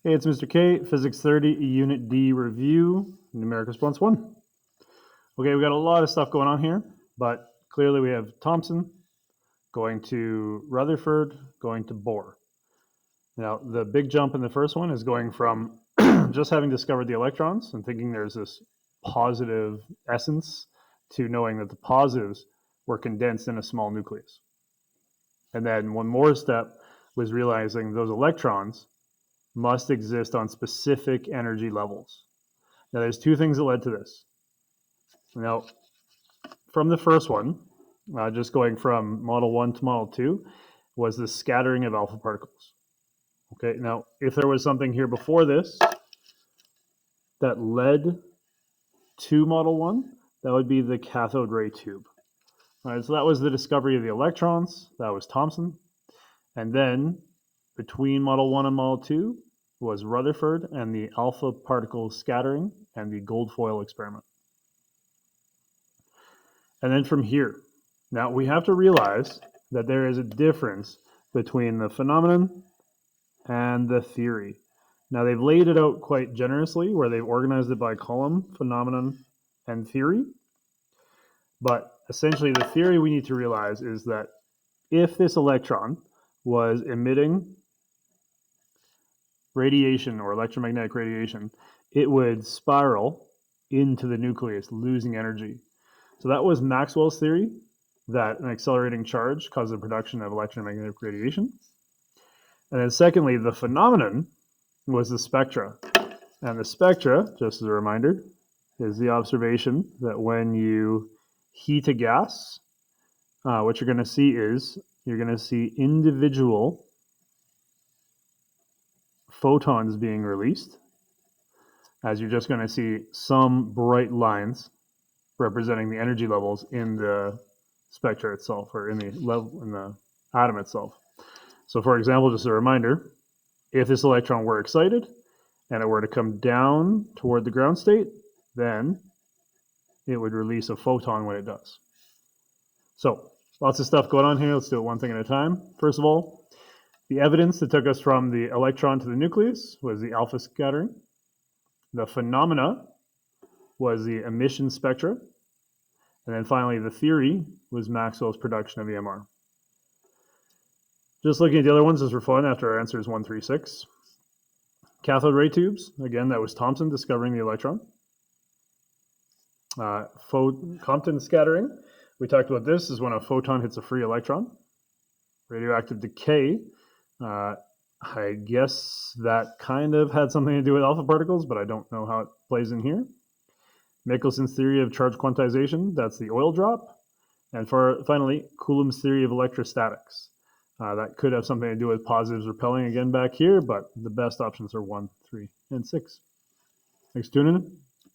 Hey, it's Mr. K, Physics 30, Unit D review, numeric response 1. Okay, we got a lot of stuff going on here, but clearly we have Thomson going to Rutherford, going to Bohr. Now, the big jump in the first one is going from just having discovered the electrons and thinking there's this positive essence to knowing that the positives were condensed in a small nucleus. And then one more step was realizing those electrons must exist on specific energy levels. Now, there's two things that led to this. Now, from the first one, just going from Model 1 to Model 2, was the scattering of alpha particles. Okay, now, if there was something here before this that led to Model 1, that would be the cathode ray tube. All right, so that was the discovery of the electrons. That was Thomson. And then between Model 1 and Model 2 was Rutherford and the alpha particle scattering and the gold foil experiment. And then from here, now we have to realize that there is a difference between the phenomenon and the theory. Now they've laid it out quite generously where they've organized it by column, phenomenon, and theory. But essentially the theory we need to realize is that if this electron was emitting radiation or electromagnetic radiation, it would spiral into the nucleus, losing energy. So that was Maxwell's theory, that an accelerating charge causes the production of electromagnetic radiation. And then secondly, the phenomenon was the spectra. And the spectra, just as a reminder, is the observation that when you heat a gas, what you're going to see is you're going to see individual photons being released, as you're just going to see some bright lines representing the energy levels in the spectra itself, or in the atom itself. So for example, just a reminder, if this electron were excited and it were to come down toward the ground state, then it would release a photon when it does. So lots of stuff going on here. Let's do it one thing at a time. First of all, the evidence that took us from the electron to the nucleus was the alpha scattering. The phenomena was the emission spectra. And then finally, the theory was Maxwell's production of EMR. Just looking at the other ones as for fun after our answers 1, 3, 6. Cathode ray tubes, again, that was Thomson discovering the electron. Compton scattering, we talked about this, is when a photon hits a free electron. Radioactive decay, I guess that kind of had something to do with alpha particles, but I don't know how it plays in here. Michelson's theory of charge quantization, that's the oil drop. And finally, Coulomb's theory of electrostatics. That could have something to do with positives repelling again back here, but the best options are 1, 3, and 6. Thanks for tuning in.